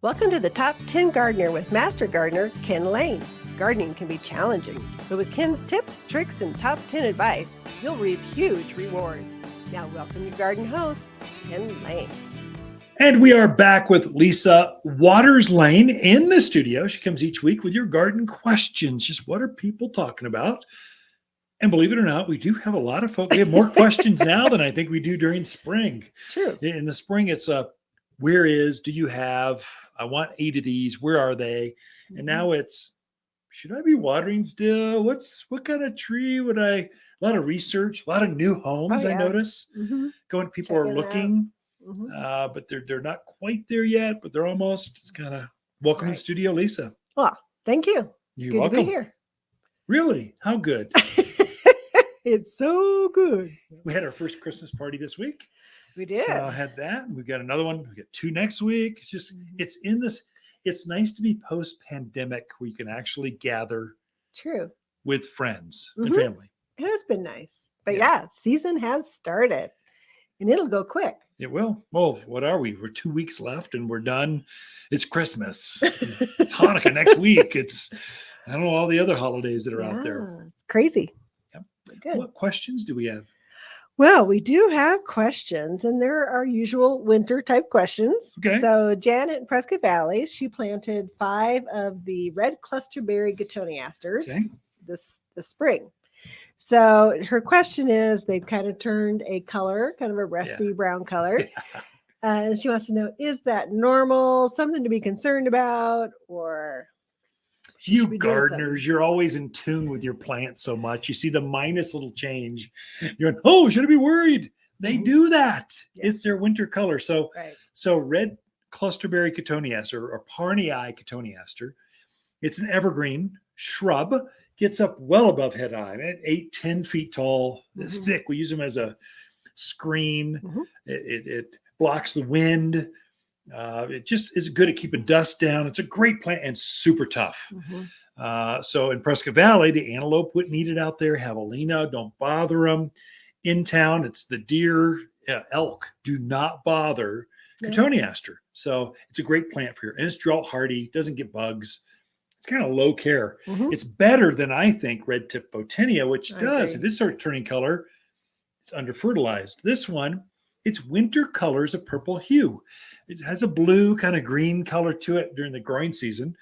Welcome to the Top 10 Gardener with Master Gardener Ken Lain. Gardening can be challenging, but with Ken's tips, tricks, and top 10 advice, you'll reap huge rewards. Now welcome your garden host, Ken Lain. And we are back with Lisa Lain in the studio. She comes each week with your garden questions. Just what are people talking about? And believe it or not, we do have a lot of folks. We have more questions now than I think we do during spring. True. In the spring, it's where is, do you have, I want 8 of these, where are they? And now it's, should I be watering still? What kind of tree would I, a lot of research, a lot of new homes, I notice. People are looking, but they're not quite there yet, but they're almost. It's kind of, welcome to the studio, Lisa. Well, thank you. You're good welcome. To be here. Really? How good? It's so good. We had our first Christmas party this week. We did. So I had that. We've got another one. We got 2 next week. It's just, it's in this. It's nice to be post-pandemic where you can actually gather. True. With friends and family. It has been nice. But yeah, season has started and it'll go quick. It will. Well, what are we? We're 2 weeks left and we're done. It's Christmas. It's Hanukkah next week. It's, I don't know, all the other holidays that are out there. It's crazy. Yep. Good. What questions do we have? Well, we do have questions, and they're our usual winter type questions. Okay. So Janet in Prescott Valley, she planted 5 of the red clusterberry cotoneasters this spring. So her question is, they've kind of turned a color, kind of a rusty brown color. And she wants to know, is that normal, something to be concerned about, or... You gardeners, you're always in tune with your plants so much. You see the minus little change. You're like, oh, should I be worried? They do that. Yes. It's their winter color. So, so red clusterberry cotoneaster or Parnii cotoneaster, it's an evergreen shrub, gets up well above head high, 8-10 feet tall, thick. We use them as a screen. It blocks the wind. It just is good at keeping dust down. It's a great plant and super tough. So in Prescott Valley, the antelope wouldn't eat it out there. Javelina, don't bother them. In town, it's the deer, elk do not bother cotoneaster. So it's a great plant for you. And it's drought hardy, doesn't get bugs. It's kind of low care. It's better than I think red tip botania, which does. If it starts turning color, it's under fertilized. This one, its winter color is a purple hue. It has a blue kind of green color to it during the growing season.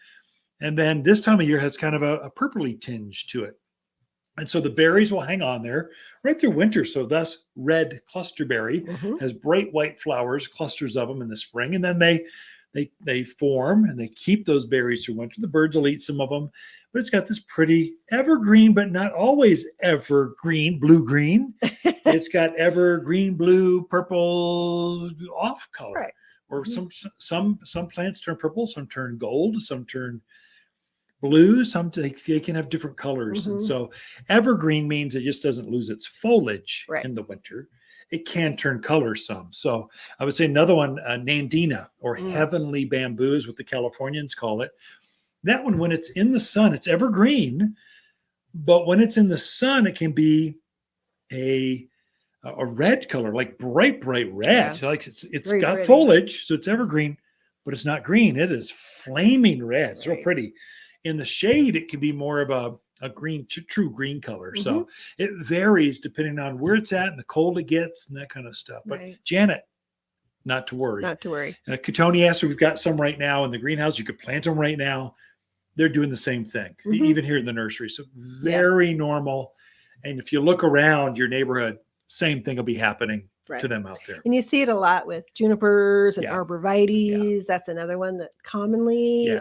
And then this time of year has kind of a purpley tinge to it. And so the berries will hang on there right through winter. So thus red clusterberry has bright white flowers, clusters of them in the spring. And then they form and they keep those berries through winter. The birds will eat some of them, but it's got this pretty evergreen, but not always evergreen, blue-green. It's got evergreen, blue, purple off color. Or some plants turn purple, some turn gold, some turn blue, some they can have different colors. And so evergreen means it just doesn't lose its foliage in the winter. It can turn color some. So I would say another one, Nandina or heavenly bamboo is what the Californians call it. That one, when it's in the sun, it's evergreen, but when it's in the sun, it can be a red color, like bright red. Like it's got pretty foliage, so it's evergreen, but it's not green. It is flaming red. It's real pretty. In the shade, it can be more of a green, true green color. So it varies depending on where it's at and the cold it gets and that kind of stuff. But Janet, not to worry. Not to worry. Cotoneaster, we've got some right now in the greenhouse. You could plant them right now. They're doing the same thing, even here in the nursery. So very normal. And if you look around your neighborhood, same thing will be happening to them out there. And you see it a lot with junipers and arborvitaes. That's another one that commonly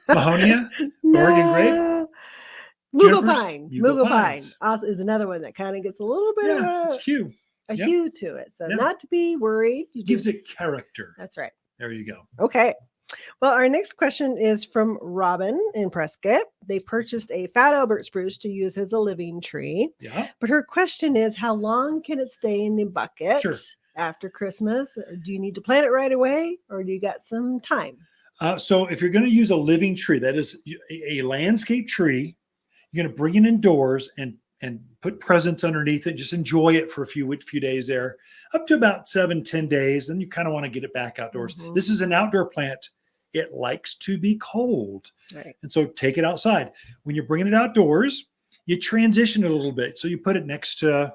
Mahonia, Oregon grape, Mugo pine also is another one that kind of gets a little bit of a hue to it. So not to be worried. Gives it character. That's right. There you go. Okay. Well, our next question is from Robin in Prescott. They purchased a fat Albert spruce to use as a living tree. But her question is, how long can it stay in the bucket after Christmas? Or do you need to plant it right away, or do you got some time? So if you're going to use a living tree, that is a landscape tree, you're going to bring it indoors and and put presents underneath it. Just enjoy it for a few days there, up to about 7-10 days. Then you kind of want to get it back outdoors. This is an outdoor plant. It likes to be cold. Right. And so take it outside. When you're bringing it outdoors, you transition it a little bit. So you put it next to,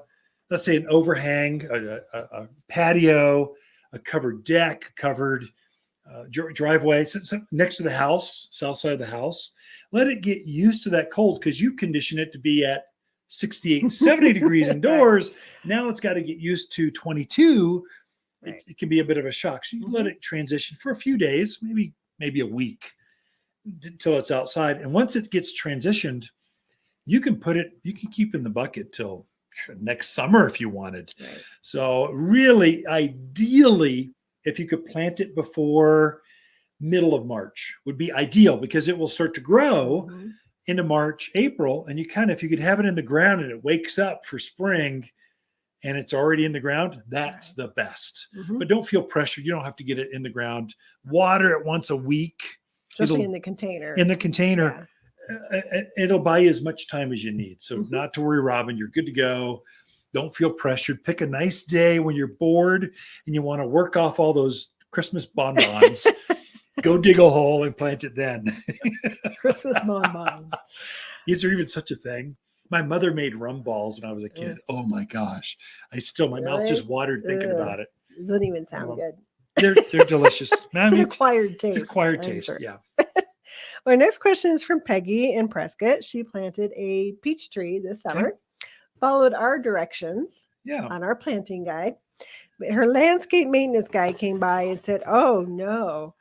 let's say, an overhang, a patio, a covered deck, covered driveway, so next to the house, south side of the house. Let it get used to that cold, because you condition it to be at 68, 70 degrees indoors. Right. Now it's got to get used to 22. Right. It can be a bit of a shock. So you let it transition for a few days, maybe a week, until it's outside. And once it gets transitioned, you can keep in the bucket till next summer if you wanted. Right. So really, ideally, if you could plant it before middle of March would be ideal, because it will start to grow into March, April. And if you could have it in the ground and it wakes up for spring and it's already in the ground, that's the best. But don't feel pressured. You don't have to get it in the ground. Water it once a week. Especially in the container. In the container. Yeah. It'll buy you as much time as you need. So not to worry, Robin, you're good to go. Don't feel pressured. Pick a nice day when you're bored and you want to work off all those Christmas bonbons. Go dig a hole and plant it then. Christmas bonbons. Is there even such a thing? My mother made rum balls when I was a kid. Oh my gosh. My mouth just watered thinking about it. It doesn't even sound good. They're delicious. It's an acquired taste. It's acquired taste, sure. Yeah. Our next question is from Peggy in Prescott. She planted a peach tree this summer, followed our directions on our planting guide. Her landscape maintenance guy came by and said, "Oh no,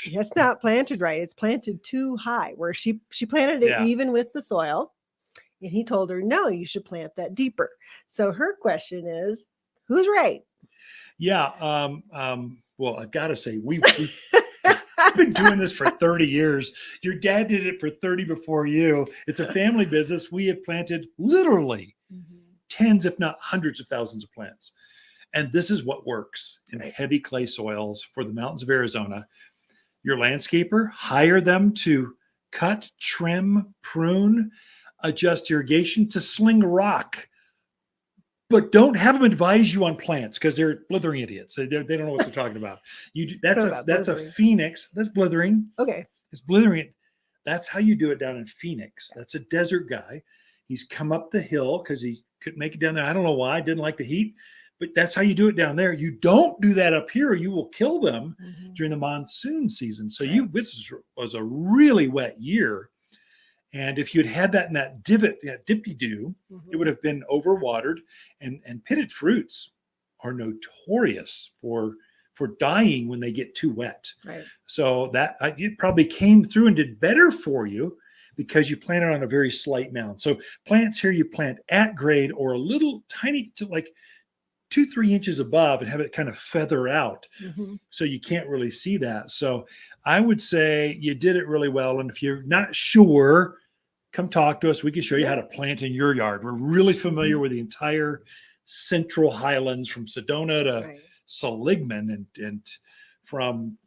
it's not planted right. It's planted too high." Where she planted it even with the soil, and he told her, "No, you should plant that deeper." So her question is, who's right? Yeah. Well, I've got to say, we've been doing this for 30 years. Your dad did it for 30 before you. It's a family business. We have planted literally tens, if not hundreds of thousands of plants. And this is what works in heavy clay soils for the mountains of Arizona. Your landscaper, hire them to cut, trim, prune, adjust irrigation, to sling rock. But don't have them advise you on plants, because they're blithering idiots. They don't know what they're talking about. That's a Phoenix. That's blithering. Okay. It's blithering. That's how you do it down in Phoenix. That's a desert guy. He's come up the hill because he couldn't make it down there. I don't know why. Didn't like the heat. But that's how you do it down there. You don't do that up here, or you will kill them during the monsoon season. So this was a really wet year. And if you'd had that in that divot, dip-de-doo, it would have been overwatered. And pitted fruits are notorious for dying when they get too wet. Right. So that it probably came through and did better for you because you planted on a very slight mound. So plants here, you plant at grade or a little tiny, to like 2-3 inches above, and have it kind of feather out. So you can't really see that. So I would say you did it really well. And if you're not sure, come talk to us. We can show you how to plant in your yard. We're really familiar with the entire Central Highlands, from Sedona to Seligman, and from,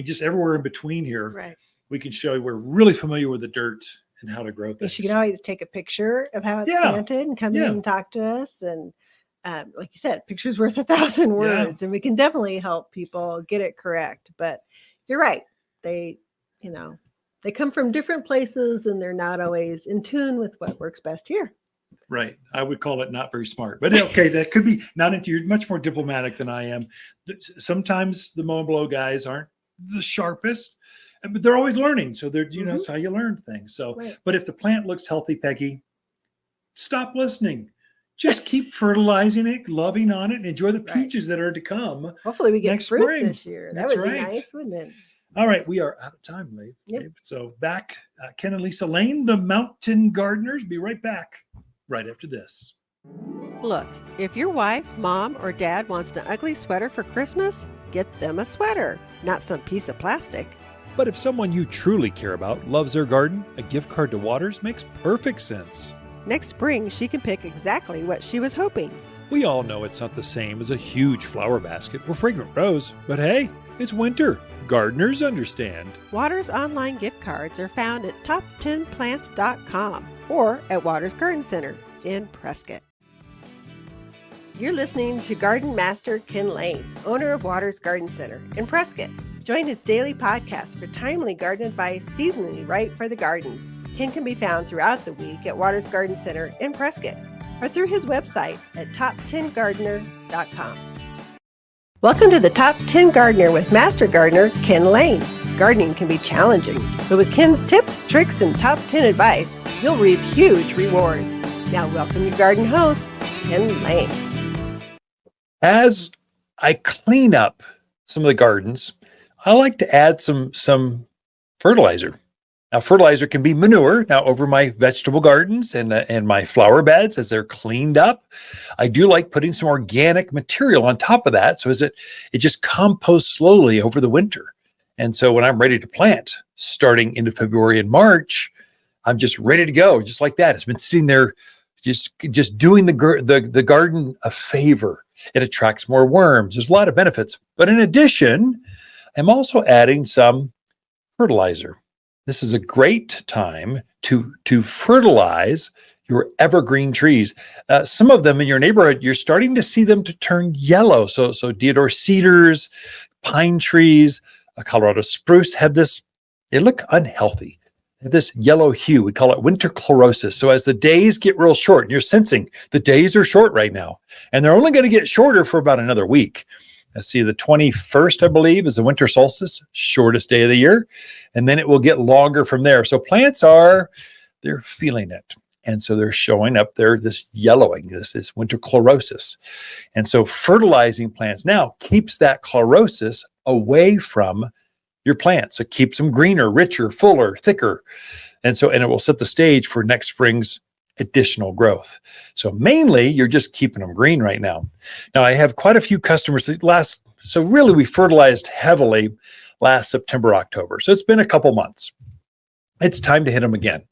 just everywhere in between here. Right. We can show you. We're really familiar with the dirt and how to grow things. You can always take a picture of how it's planted and come in and talk to us. And like you said, picture's worth 1,000 words, and we can definitely help people get it correct. But you're right. They come from different places, and they're not always in tune with what works best here. Right. I would call it not very smart, but okay, that could be not into. You're much more diplomatic than I am. Sometimes the mow and blow guys aren't the sharpest, but they're always learning. So they're, it's how you learn things. So, but if the plant looks healthy, Peggy, stop listening. Just keep fertilizing it, loving on it, and enjoy the peaches that are to come. Hopefully we get next fruit spring. this year. That would be nice, wouldn't it? All right, we are out of time, Babe. So back, Ken and Lisa Lain, the Mountain Gardeners. Be right back right after this. Look, if your wife, mom, or dad wants an ugly sweater for Christmas, get them a sweater, not some piece of plastic. But if someone you truly care about loves their garden, a gift card to Waters makes perfect sense. Next spring, she can pick exactly what she was hoping. We all know it's not the same as a huge flower basket or fragrant rose, but hey, it's winter. Gardeners understand. Waters online gift cards are found at top10plants.com or at Waters Garden Center. in Prescott. You're listening to Garden Master Ken Lain, owner of Waters Garden Center in Prescott. Join his daily podcast for timely garden advice seasonally right for the gardens. Ken can be found throughout the week at Waters Garden Center in Prescott or through his website at top10gardener.com. Welcome to the Top 10 Gardener with Master Gardener Ken Lain. Gardening can be challenging, but with Ken's tips, tricks, and top 10 advice, you'll reap huge rewards. Now welcome your garden host, Ken Lain. As I clean up some of the gardens, I like to add some fertilizer. Now, fertilizer can be manure. Now, over my vegetable gardens and my flower beds, as they're cleaned up, I do like putting some organic material on top of that, so as it just composts slowly over the winter. And so when I'm ready to plant, starting into February and March, I'm just ready to go, just like that. It's been sitting there, just doing the garden a favor. It attracts more worms. There's a lot of benefits. But in addition, I'm also adding some fertilizer. This is a great time to fertilize your evergreen trees. Some of them in your neighborhood, you're starting to see them to turn yellow. So deodar cedars, pine trees, a Colorado spruce have this, they look unhealthy. This yellow hue, we call it winter chlorosis. So as the days get real short, and you're sensing the days are short right now, and they're only going to get shorter for about another week. Let's see, the 21st, I believe, is the winter solstice, shortest day of the year. And then it will get longer from there. So plants they're feeling it. And so they're showing up there, this yellowing, this winter chlorosis. And so fertilizing plants now keeps that chlorosis away from your plants. It keeps them greener, richer, fuller, thicker. And it will set the stage for next spring's additional growth. So mainly you're just keeping them green right now. Now I have quite a few customers so really we fertilized heavily last September, October. So it's been a couple months. It's time to hit them again,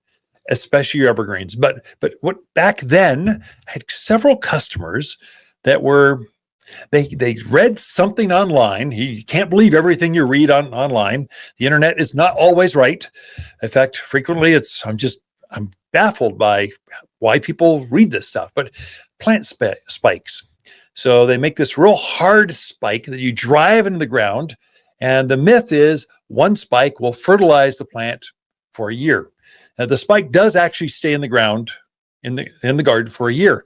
especially your evergreens. But what back then I had several customers that they read something online. You can't believe everything you read online. The internet is not always right. In fact, frequently I'm baffled by why people read this stuff. But plant spikes. So they make this real hard spike that you drive into the ground. And the myth is one spike will fertilize the plant for a year. Now, the spike does actually stay in the ground in the garden for a year.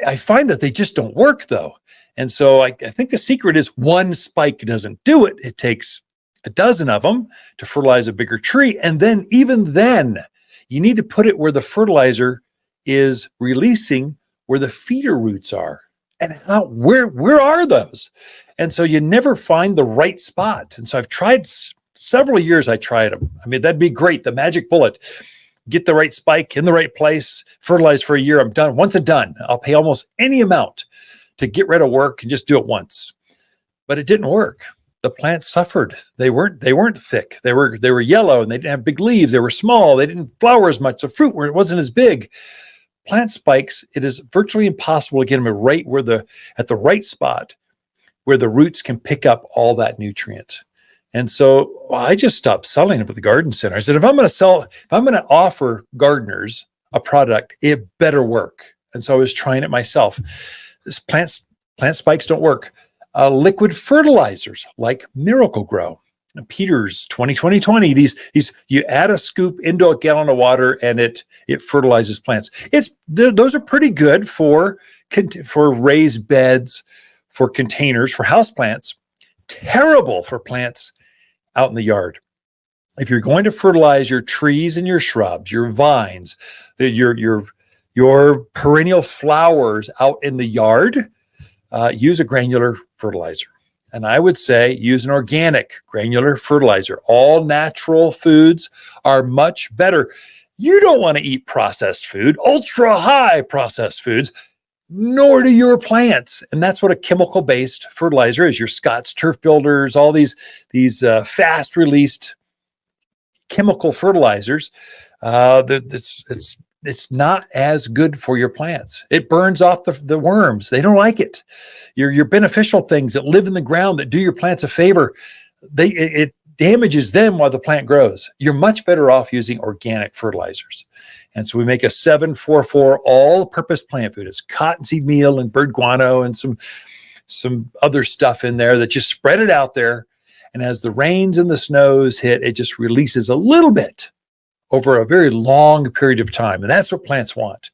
I find that they just don't work though. And so I think the secret is one spike doesn't do it. It takes a dozen of them to fertilize a bigger tree. And then even then, you need to put it where the fertilizer is releasing, where the feeder roots are. And where are those? And so you never find the right spot. And so I've tried several years. I tried them. I mean, that'd be great. The magic bullet. Get the right spike in the right place, fertilize for a year. I'm done. Once I'm done, I'll pay almost any amount to get rid of work and just do it once. But it didn't work. The plants suffered. They weren't thick. They were yellow and they didn't have big leaves. They were small. They didn't flower as much. The fruit wasn't as big. Plant spikes, it is virtually impossible to get them at the right spot where the roots can pick up all that nutrient. And so I just stopped selling them at the garden center. I said, if I'm going to offer gardeners a product, it better work. And so I was trying it myself. Plant spikes don't work. Liquid fertilizers like Miracle-Gro, Peter's 20-20-20. These you add a scoop into a gallon of water and it fertilizes plants. Those are pretty good for raised beds, for containers, for houseplants. Terrible for plants out in the yard. If you're going to fertilize your trees and your shrubs, your vines, your perennial flowers out in the yard, use a granular fertilizer. And I would say use an organic granular fertilizer. All natural foods are much better. You don't want to eat processed food, ultra high processed foods, nor do your plants. And that's what a chemical-based fertilizer is. Your Scott's Turf Builders, all these fast-released chemical fertilizers. It's not as good for your plants. It burns off the worms. They don't like it. Your beneficial things that live in the ground that do your plants a favor, damages them while the plant grows. You're much better off using organic fertilizers. And so we make a 7-4-4 all-purpose plant food. It's cottonseed meal and bird guano and some other stuff in there that just spread it out there. And as the rains and the snows hit, it just releases a little bit over a very long period of time. And that's what plants want.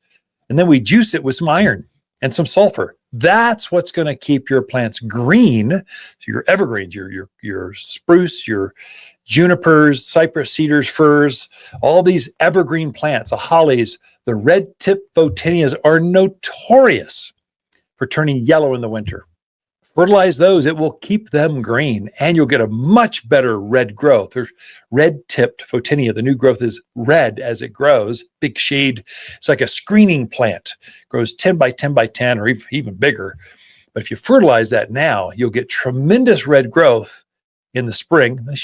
And then we juice it with some iron and some sulfur. That's what's going to keep your plants green. So your evergreens, your spruce, your junipers, cypress, cedars, firs, all these evergreen plants, the hollies, the red tip photinias are notorious for turning yellow in the winter. Fertilize those, it will keep them green, and you'll get a much better red growth. There's red-tipped photinia. The new growth is red as it grows, big shade. It's like a screening plant. Grows 10 by 10 by 10 or even bigger. But if you fertilize that now, you'll get tremendous red growth in the spring. They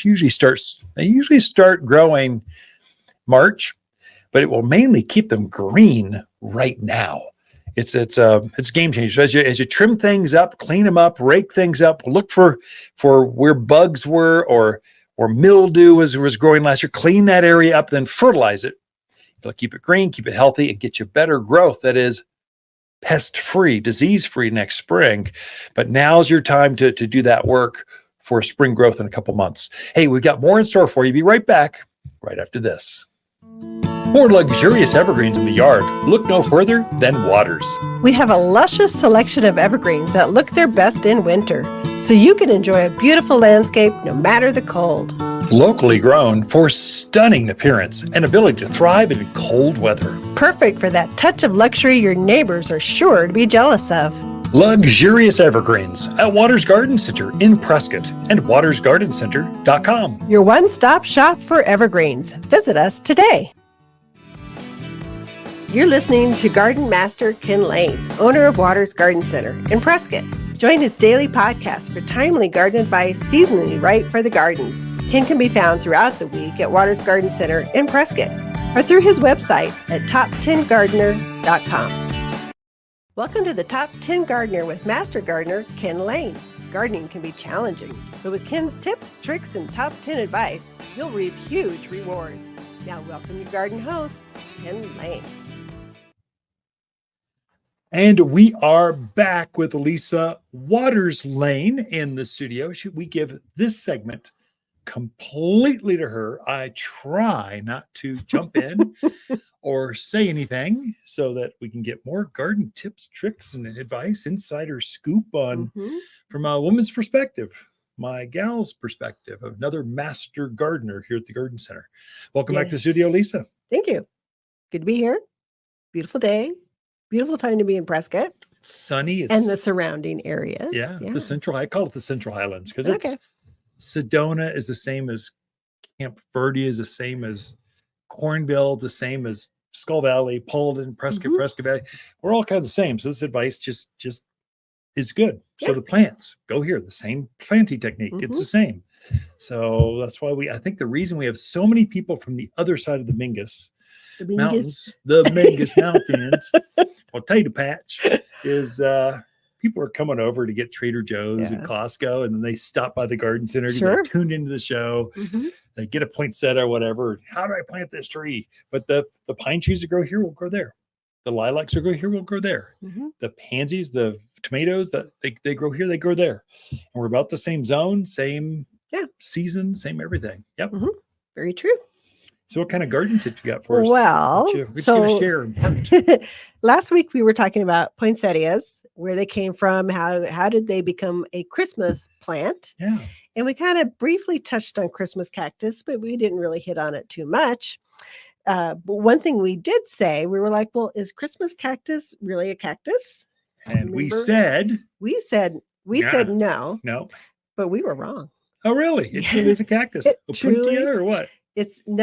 usually start growing March, but it will mainly keep them green right now. It's game changer. As you trim things up, clean them up, rake things up, look for where bugs were or mildew was growing last year. Clean that area up, then fertilize it. It'll keep it green, keep it healthy, and get you better growth that is pest-free, disease-free next spring. But now's your time to do that work for spring growth in a couple months. Hey, we've got more in store for you. Be right back right after this. For luxurious evergreens in the yard, look no further than Waters. We have a luscious selection of evergreens that look their best in winter, so you can enjoy a beautiful landscape no matter the cold. Locally grown for stunning appearance and ability to thrive in cold weather. Perfect for that touch of luxury your neighbors are sure to be jealous of. Luxurious evergreens at Waters Garden Center in Prescott and watersgardencenter.com. Your one-stop shop for evergreens. Visit us today. You're listening to Garden Master Ken Lain, owner of Waters Garden Center in Prescott. Join his daily podcast for timely garden advice seasonally right for the gardens. Ken can be found throughout the week at Waters Garden Center in Prescott or through his website at top10gardener.com. Welcome to the Top 10 Gardener with Master Gardener Ken Lain. Gardening can be challenging, but with Ken's tips, tricks, and top 10 advice, you'll reap huge rewards. Now welcome your garden host, Ken Lain. And we are back with Lisa Waters Lain in the studio. We give this segment completely to her. I try not to jump in or say anything so that we can get more garden tips, tricks, and advice, insider scoop on from a woman's perspective, my gal's perspective, another master gardener here at the Garden Center. Welcome back to the studio, Lisa. Thank you. Good to be here. Beautiful day. Beautiful time to be in Prescott. It's sunny. And the surrounding areas. Yeah. I call it the Central Highlands because it's Sedona is the same as Camp Verde, is the same as Cornville, the same as Skull Valley, Paulden, Prescott, Prescott Valley. We're all kind of the same. So this advice just is good. So the plants go here, the same planting technique. It's the same. So that's why I think the reason we have so many people from the other side of the Mingus Mountains, the Mingus Mountains, potato patch, is people are coming over to get Trader Joe's and Costco, and then they stop by the garden center to get tuned into the show. They get a poinsettia or whatever. How do I plant this tree? But the pine trees that grow here will grow there. The lilacs that grow here will grow there. The pansies, the tomatoes that they grow here, they grow there. And we're about the same zone, same season, same everything. Yep. Very true. So what kind of garden tips you got for us? Well, so share. Last week we were talking about poinsettias, where they came from, how did they become a Christmas plant? Yeah. And we kind of briefly touched on Christmas cactus, but we didn't really hit on it too much. But one thing we did say, we were like, well, is Christmas cactus really a cactus? And we said no, but we were wrong. Oh, really? It truly is a cactus. Truly, or what? It's in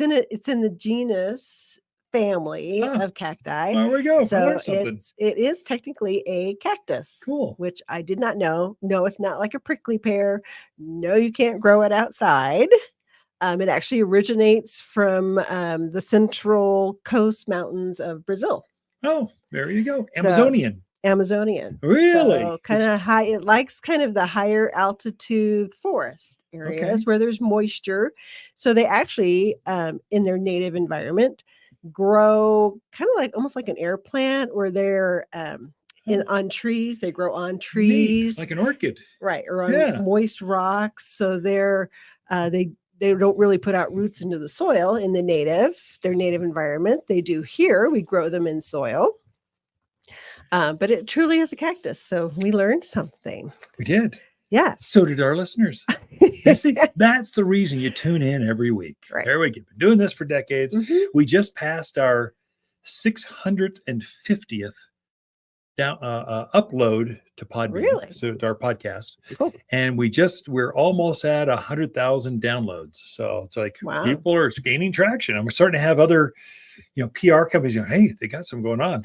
the genus family of cacti. There we go. So it is technically a cactus. Cool. Which I did not know. No, it's not like a prickly pear. No, you can't grow it outside. It actually originates from the central coast mountains of Brazil. Oh, there you go. Amazonian. Amazonian. Really? So kind of high. It likes kind of the higher altitude forest areas where there's moisture. So they actually, in their native environment, grow kind of like almost like an air plant, where they're on trees. They grow on trees, neat, like an orchid, right, or on moist rocks. So they don't really put out roots into the soil in their native environment. They do here. We grow them in soil. But it truly is a cactus. So we learned something. We did. Yeah. So did our listeners. See, that's the reason you tune in every week. Right. There we go. Been doing this for decades. We just passed our 650th upload to Podbean. Really? So to our podcast. Cool. And we're almost at 100,000 downloads. So it's like people are gaining traction. And we're starting to have other, PR companies going, hey, they got something going on.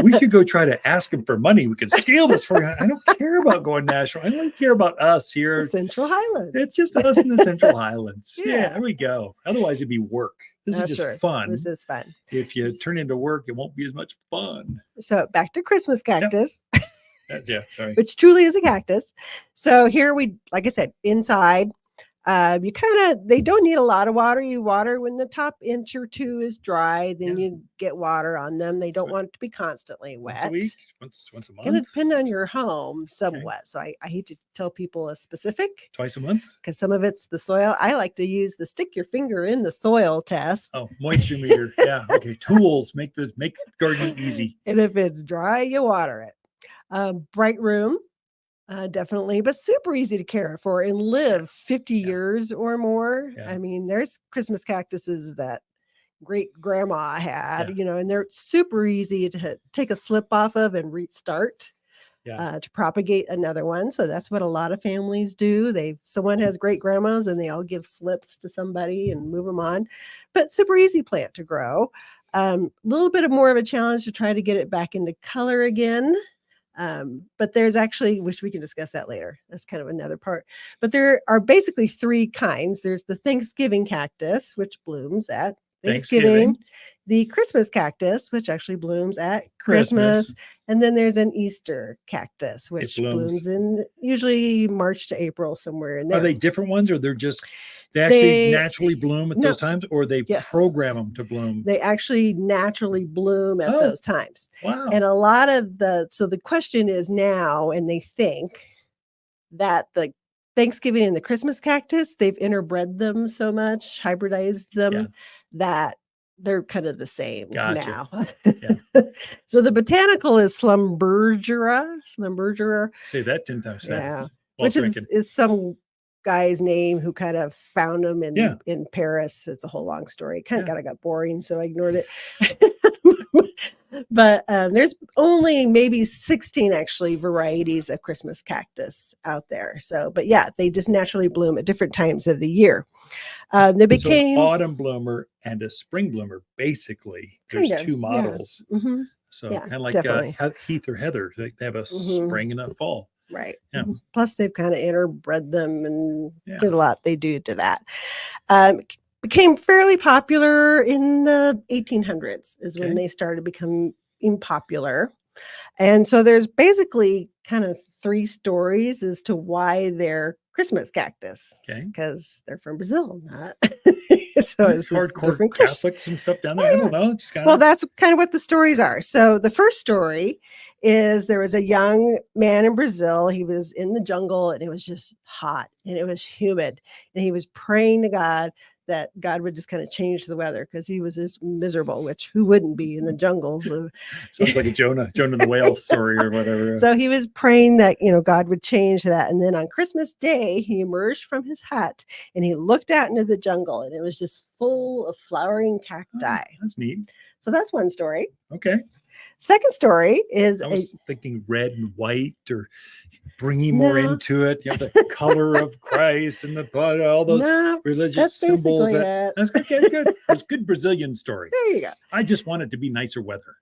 We should go try to ask them for money. We can scale this for you. I don't care about going national. I only care about us here. The Central Highlands. It's just us in the Central Highlands. Yeah, there we go. Otherwise, it'd be work. This is just fun. This is fun. If you turn into work, it won't be as much fun. So back to Christmas cactus. Sorry. Which truly is a cactus. So here like I said, inside, they don't need a lot of water. You water when the top inch or two is dry, then you get water on them. They don't want it to be constantly wet. Once a week, once a month. Going to depend on your home somewhat. So I hate to tell people a specific. Twice a month? Because some of it's the soil. I like to use the stick your finger in the soil test. Oh, moisture meter. Yeah. Okay. Tools make gardening easy. And if it's dry, you water it. Bright room. Definitely, but super easy to care for and live 50 years or more. I mean, there's Christmas cactuses that great grandma had, and they're super easy to take a slip off of and restart to propagate another one. So that's what a lot of families do. Someone has great grandmas and they all give slips to somebody and move them on, but super easy plant to grow. A little bit more of a challenge to try to get it back into color again. But there's actually, which we can discuss that later. That's kind of another part. But there are basically three kinds. There's the Thanksgiving cactus, which blooms at Thanksgiving. The Christmas cactus, which actually blooms at Christmas. And then there's an Easter cactus, which blooms in usually March to April, somewhere in there. Are they different ones, or they actually naturally bloom at those times, or they program them to bloom? They actually naturally bloom at those times. Wow. And a lot of so the question is now, and they think that the Thanksgiving and the Christmas cactus, they've interbred them so much, hybridized them, that they're kind of the same now. So the botanical is Slumbergera. Say that 10 times fast. Yeah. Which is some guy's name who kind of found them in Paris. It's a whole long story. Kind of got boring, so I ignored it. But there's only maybe 16 actually varieties of Christmas cactus out there. So, but they just naturally bloom at different times of the year. They became an autumn bloomer and a spring bloomer. Basically, there's two models. Yeah. Mm-hmm. So kind of like Heath or Heather, they have a spring and a fall. Right. Yeah. Plus, they've kind of interbred them, and there's a lot they do to that. Became fairly popular in the 1800s is when they started becoming popular. And so there's basically kind of three stories as to why they're Christmas cactus. Because they're from Brazil, not so it's hardcore Catholics and stuff down there. I don't know. Well, that's kind of what the stories are. So the first story is there was a young man in Brazil. He was in the jungle and it was just hot and it was humid. And he was praying to God that God would just kind of change the weather because he was just miserable, which who wouldn't be in the jungles? Sounds like a Jonah the whale story or whatever. So he was praying that, God would change that. And then on Christmas Day, he emerged from his hut and he looked out into the jungle and it was just full of flowering cacti. Oh, that's neat. So that's one story. Okay. Second story is I was thinking red and white or bringing more into it. You have the color of Christ and the blood, all those religious symbols. That's good. It's a good Brazilian story. There you go. I just want it to be nicer weather.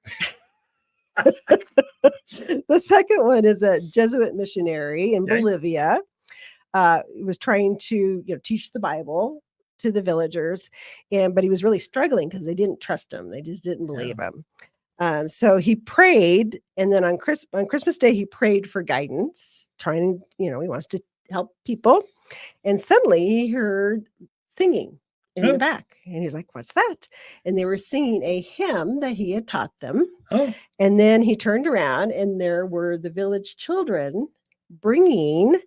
The second one is a Jesuit missionary in Bolivia. He was trying to teach the Bible to the villagers, but he was really struggling because they didn't trust him. They just didn't believe him. So he prayed, and then on Christmas Day, he prayed for guidance, trying, he wants to help people. And suddenly he heard singing in the back. And he's like, what's that? And they were singing a hymn that he had taught them. And then he turned around, and there were the village children bringing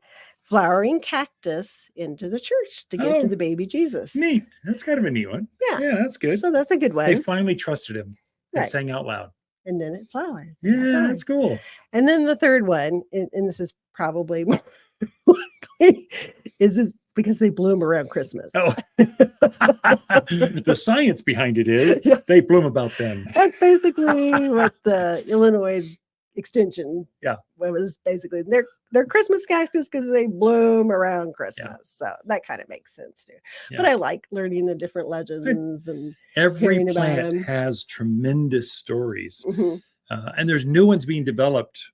flowering cactus into the church to give to the baby Jesus. Neat. That's kind of a neat one. Yeah, that's good. So that's a good one. They finally trusted him. They Right. sang out loud. And then it flowered. Yeah, that's cool. And then the third one, and this is probably more likely, is because they bloom around Christmas. The science behind it is they bloom about then. That's basically what the Illinois extension was basically. They're Christmas cactus because they bloom around Christmas. So that kind of makes sense too. But I like learning the different legends and every plant has tremendous stories. And there's new ones being developed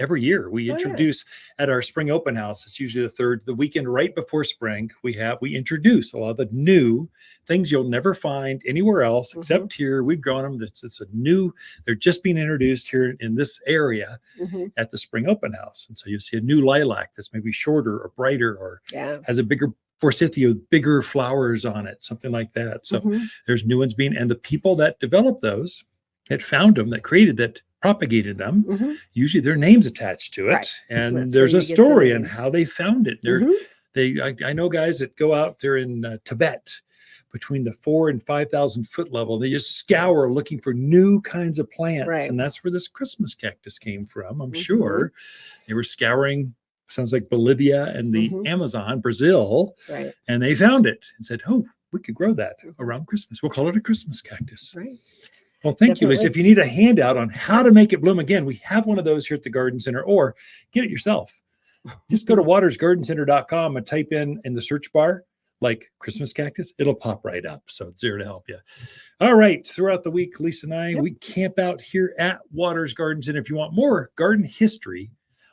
every year. We introduce at our spring open house. It's usually the weekend right before spring. We introduce a lot of the new things you'll never find anywhere else except here. We've grown them. It's a new. They're just being introduced here in this area at the spring open house. And so you'll see a new lilac that's maybe shorter or brighter or has a bigger forsythia with bigger flowers on it, something like that. So there's new ones and the people that developed those, that found them, that created that, propagated them, usually their name's attached to it, and there's a story on how they found it. I know guys that go out there in Tibet between the 4,000 and 5,000 foot level. They just scour looking for new kinds of plants, and that's where this Christmas cactus came from. I'm sure they were scouring. Sounds like Bolivia and the Amazon, Brazil, and they found it and said, "Oh, we could grow that around Christmas. We'll call it a Christmas cactus." Well, thank you, Lisa. If you need a handout on how to make it bloom again, we have one of those here at the Garden Center, or get it yourself. Just go to watersgardencenter.com and type in the search bar, like Christmas cactus. It'll pop right up. So it's there to help you. All right. Throughout the week, Lisa and I, we camp out here at Waters Garden Center. If you want more garden history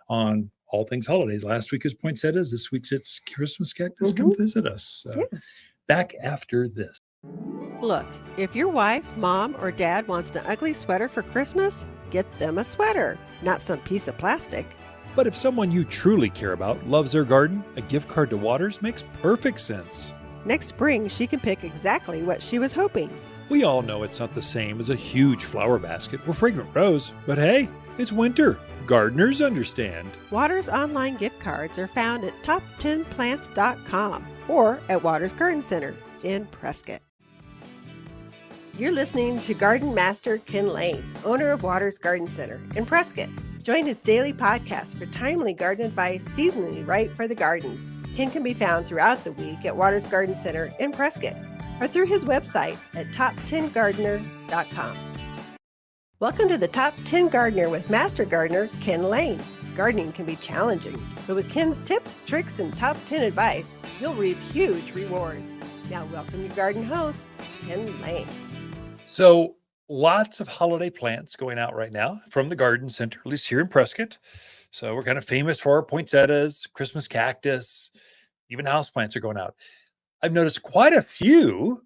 on all things holidays, last week is poinsettias. This week's it's Christmas cactus. Come visit us. Back after this. Look, if your wife, mom, or dad wants an ugly sweater for Christmas, get them a sweater, not some piece of plastic. But if someone you truly care about loves their garden, a gift card to Waters makes perfect sense. Next spring, she can pick exactly what she was hoping. We all know it's not the same as a huge flower basket or fragrant rose, but hey, it's winter. Gardeners understand. Waters online gift cards are found at top10plants.com or at Waters Garden Center in Prescott. You're listening to Garden Master Ken Lain, owner of Waters Garden Center in Prescott. Join his daily podcast for timely garden advice seasonally right for the gardens. Ken can be found throughout the week at Waters Garden Center in Prescott or through his website at top10gardener.com. Welcome to the Top 10 Gardener with Master Gardener Ken Lain. Gardening can be challenging, but with Ken's tips, tricks, and top 10 advice, you'll reap huge rewards. Now welcome your garden host, Ken Lain. So lots of holiday plants going out right now from the Garden Center, at least here in Prescott. So we're kind of famous for our poinsettias, Christmas cactus, even houseplants are going out. I've noticed quite a few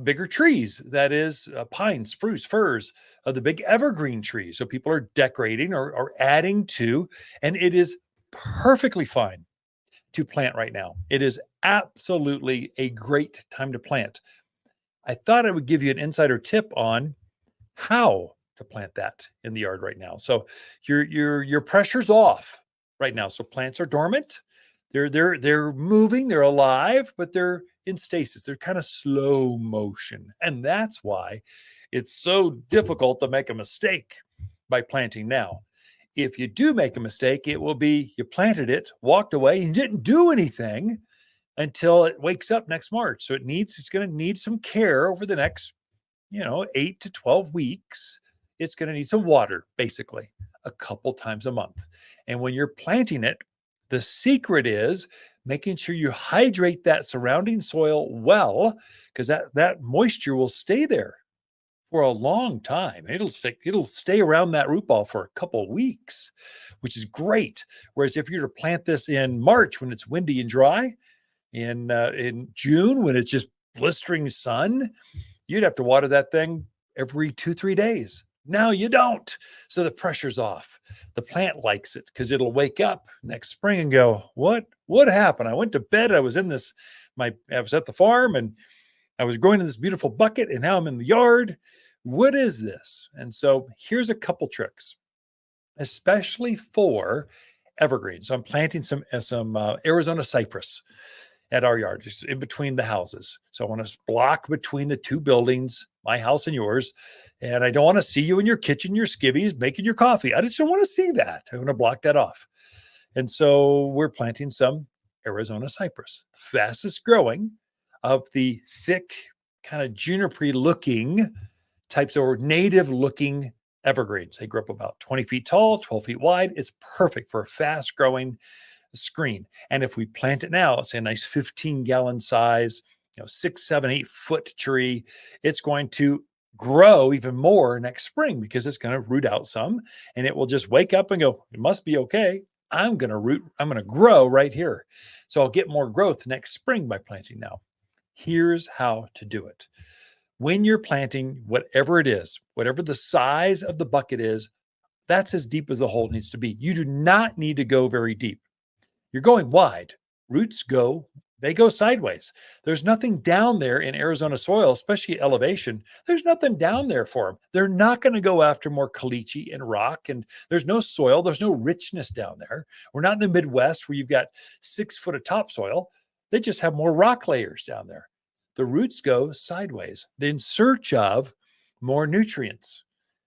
bigger trees. That is pine, spruce, firs, the big evergreen trees. So people are decorating or adding to, and it is perfectly fine to plant right now. It is absolutely a great time to plant. I thought I would give you an insider tip on how to plant that in the yard right now. So your pressure's off right now. So plants are dormant. They're moving, they're alive, but they're in stasis. They're kind of slow motion. And that's why it's so difficult to make a mistake by planting now. If you do make a mistake, it will be you planted it, walked away, and didn't do anything until it wakes up next March. So it's going to need some care over the next, 8 to 12 weeks. It's going to need some water, basically, a couple times a month. And when you're planting it, the secret is making sure you hydrate that surrounding soil well, because that moisture will stay there for a long time. It'll stay around that root ball for a couple of weeks, which is great. Whereas if you were to plant this in March when it's windy and dry, in June when it's just blistering sun, you'd have to water that thing every 2-3 days. Now you don't. So the pressure's off. The plant likes it because it'll wake up next spring and go, what happened? I went to bed. I was at the farm and I was growing in this beautiful bucket and now I'm in the yard. What is this? And so here's a couple tricks, especially for evergreens. So I'm planting some Arizona cypress at our yard, just in between the houses. So I want to block between the two buildings, my house and yours. And I don't want to see you in your kitchen, your skivvies, making your coffee. I just don't want to see that. I want to block that off. And so we're planting some Arizona cypress, the fastest growing of the thick, kind of juniper looking types or native looking evergreens. They grow up about 20 feet tall, 12 feet wide. It's perfect for a fast growing screen. And if we plant it now, let's say a nice 15-gallon size, 6, 7, 8 foot tree, it's going to grow even more next spring because it's going to root out some and it will just wake up and go, it must be okay. I'm going to grow right here. So I'll get more growth next spring by planting now. Here's how to do it. When you're planting, whatever it is, whatever the size of the bucket is, that's as deep as the hole needs to be. You do not need to go very deep. You're going wide. Roots go sideways. There's nothing down there in Arizona soil, especially elevation. There's nothing down there for them. They're not going to go after more caliche and rock, and there's no soil. There's no richness down there. We're not in the Midwest where you've got 6 foot of topsoil. They just have more rock layers down there. The roots go sideways. They're in search of more nutrients,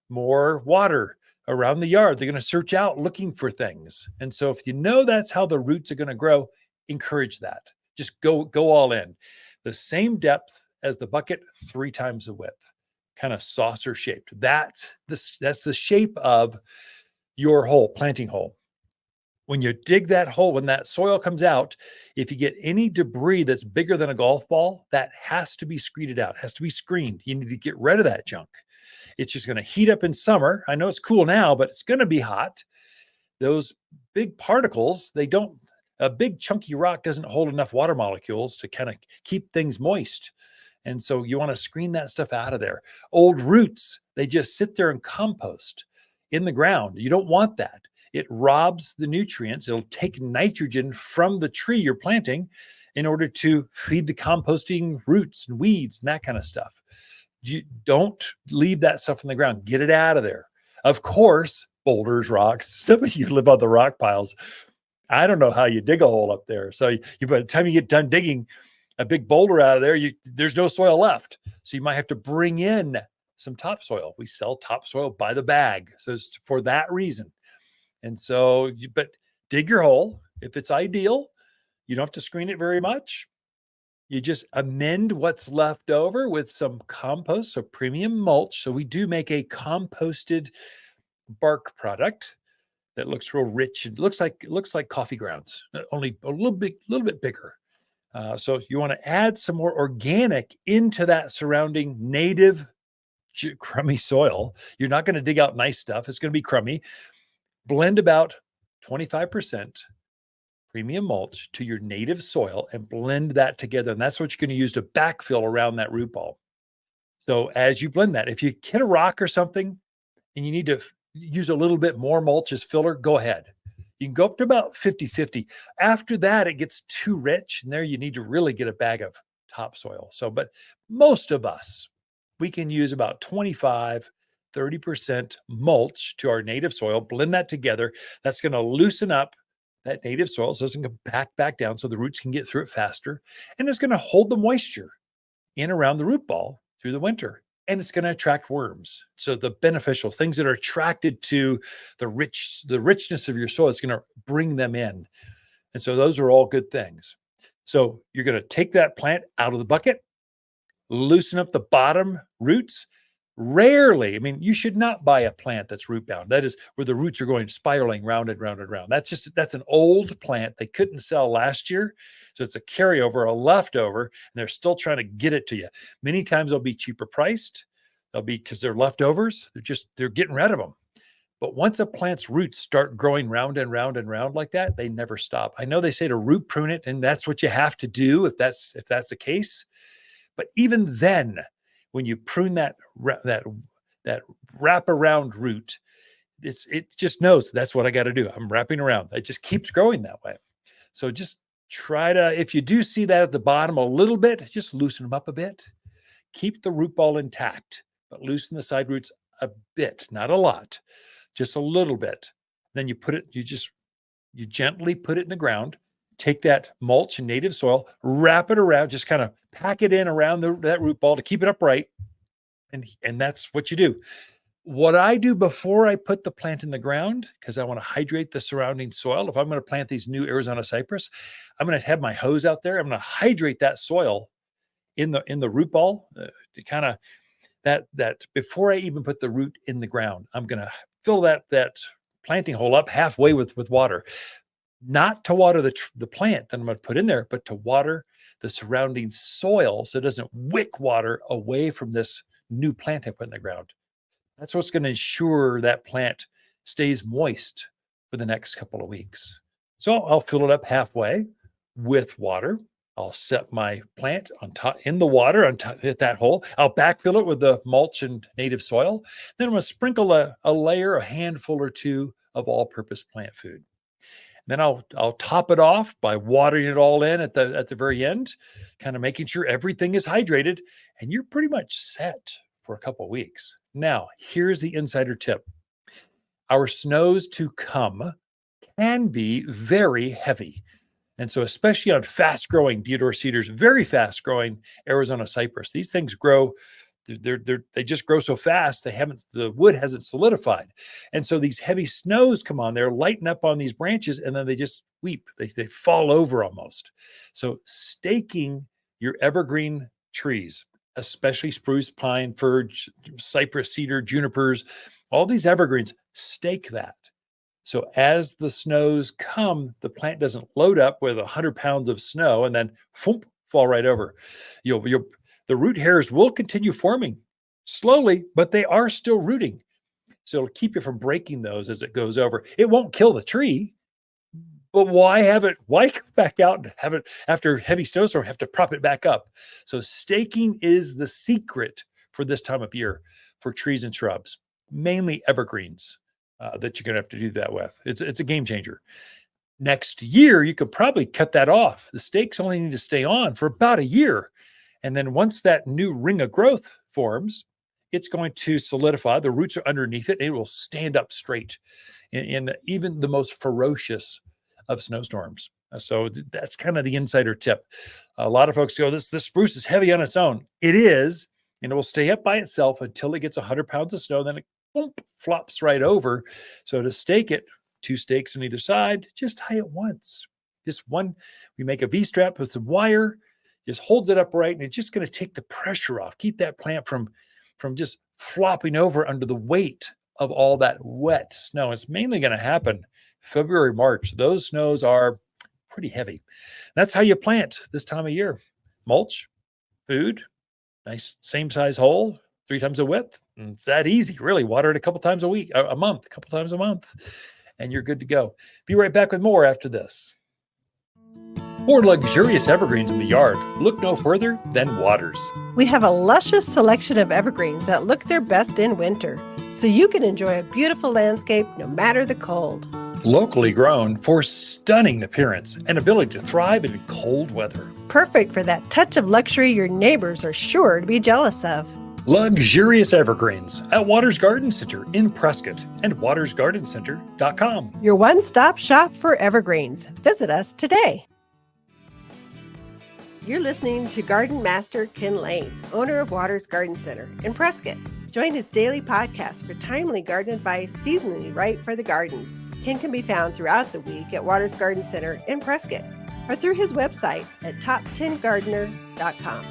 more water around the yard. They're going to search out looking for things. And so if you know that's how the roots are going to grow, encourage that. Just go all in. The same depth as the bucket, 3 times the width, kind of saucer shaped. That's the shape of your hole, planting hole. When you dig that hole, when that soil comes out, if you get any debris that's bigger than a golf ball, that has to be screened out, has to be screened. You need to get rid of that junk. It's just going to heat up in summer. I know it's cool now, but it's going to be hot. Those big particles, a big chunky rock doesn't hold enough water molecules to kind of keep things moist. And so you want to screen that stuff out of there. Old roots, they just sit there and compost in the ground. You don't want that. It robs the nutrients. It'll take nitrogen from the tree you're planting in order to feed the composting roots and weeds and that kind of stuff. You don't leave that stuff in the ground. Get it out of there. Of course, boulders, rocks. Some of you live on the rock piles. I don't know how you dig a hole up there. So by the time you get done digging a big boulder out of there, there's no soil left. So you might have to bring in some topsoil. We sell topsoil by the bag. So it's for that reason. And so, but dig your hole. If it's ideal, you don't have to screen it very much. You just amend what's left over with some compost, so premium mulch. So we do make a composted bark product that looks real rich. It looks like coffee grounds, only a little bit bigger. So you want to add some more organic into that surrounding native crummy soil. You're not going to dig out nice stuff. It's going to be crummy. Blend about 25% premium mulch to your native soil and blend that together. And that's what you're going to use to backfill around that root ball. So as you blend that, if you hit a rock or something and you need to use a little bit more mulch as filler, go ahead. You can go up to about 50-50. After that, it gets too rich. And there you need to really get a bag of topsoil. So, but most of us, we can use about 25-30% mulch to our native soil, blend that together. That's going to loosen up that native soil so it doesn't come back down so the roots can get through it faster. And it's going to hold the moisture in around the root ball through the winter. And it's going to attract worms. So the beneficial things that are attracted to the richness of your soil, it's going to bring them in. And so those are all good things. So you're going to take that plant out of the bucket, loosen up the bottom roots. Rarely, I mean, you should not buy a plant that's root bound. That is where the roots are going spiraling round and round and round. That's an old plant they couldn't sell last year. So it's a carryover, a leftover, and they're still trying to get it to you. Many times they'll be cheaper priced. They'll be because they're leftovers. They're getting rid of them. But once a plant's roots start growing round and round and round like that, they never stop. I know they say to root prune it, and that's what you have to do if that's the case. But even then, when you prune that that wraparound root, it just knows that's what I got to do. I'm wrapping around. It just keeps growing that way. So just try to, if you do see that at the bottom a little bit, just loosen them up a bit. Keep the root ball intact, but loosen the side roots a bit, not a lot, just a little bit. Then you gently put it in the ground, take that mulch and native soil, wrap it around, just kind of pack it in around that root ball to keep it upright. And that's what you do. What I do before I put the plant in the ground, because I want to hydrate the surrounding soil. If I'm going to plant these new Arizona cypress, I'm going to have my hose out there. I'm going to hydrate that soil in the root ball to kind of that before I even put the root in the ground. I'm going to fill that planting hole up halfway with water, not to water the plant that I'm going to put in there, but to water the surrounding soil so it doesn't wick water away from this new plant I put in the ground. That's what's going to ensure that plant stays moist for the next couple of weeks. So I'll fill it up halfway with water. I'll set my plant on top in the water on top at that hole. I'll backfill it with the mulch and native soil. Then I'm going to sprinkle a layer, a handful or two of all-purpose plant food. Then I'll top it off by watering it all in at the very end, kind of making sure everything is hydrated, and you're pretty much set for a couple of weeks. Now, here's the insider tip. Our snows to come can be very heavy. And so especially on fast-growing deodar cedars, very fast-growing Arizona cypress, these things grow, they just grow so fast, the wood hasn't solidified. And so these heavy snows come on, they're lighten up on these branches, and then they just weep. They fall over almost. So staking your evergreen trees, especially spruce, pine, fir, cypress, cedar, junipers, all these evergreens, stake that. So as the snows come, the plant doesn't load up with 100 pounds of snow and then fall right over. The root hairs will continue forming slowly, but they are still rooting. So it'll keep you from breaking those as it goes over. It won't kill the tree, but why come back out and have it after heavy snowstorm, have to prop it back up? So staking is the secret for this time of year for trees and shrubs, mainly evergreens that you're going to have to do that with. It's a game changer. Next year, you could probably cut that off. The stakes only need to stay on for about a year. And then once that new ring of growth forms, it's going to solidify. The roots are underneath it. And it will stand up straight in even the most ferocious of snowstorms. So that's kind of the insider tip. A lot of folks go, this spruce is heavy on its own. It is, and it will stay up by itself until it gets 100 pounds of snow. Then it flops right over. So to stake it, 2 stakes on either side, just tie it once. Just one, we make a V-strap with some wire, just holds it upright, and it's just going to take the pressure off, keep that plant from just flopping over under the weight of all that wet snow. It's mainly going to happen February, March. Those snows are pretty heavy. That's how you plant this time of year. Mulch, food, nice same size hole, 3 times the width. And it's that easy, really. Water it a couple times a month, and you're good to go. Be right back with more after this. For luxurious evergreens in the yard, look no further than Waters. We have a luscious selection of evergreens that look their best in winter, so you can enjoy a beautiful landscape no matter the cold. Locally grown for stunning appearance and ability to thrive in cold weather. Perfect for that touch of luxury your neighbors are sure to be jealous of. Luxurious evergreens at Waters Garden Center in Prescott and watersgardencenter.com. Your one-stop shop for evergreens. Visit us today. You're listening to Garden Master Ken Lain, owner of Waters Garden Center in Prescott. Join his daily podcast for timely garden advice seasonally right for the gardens. Ken can be found throughout the week at Waters Garden Center in Prescott or through his website at top10gardener.com.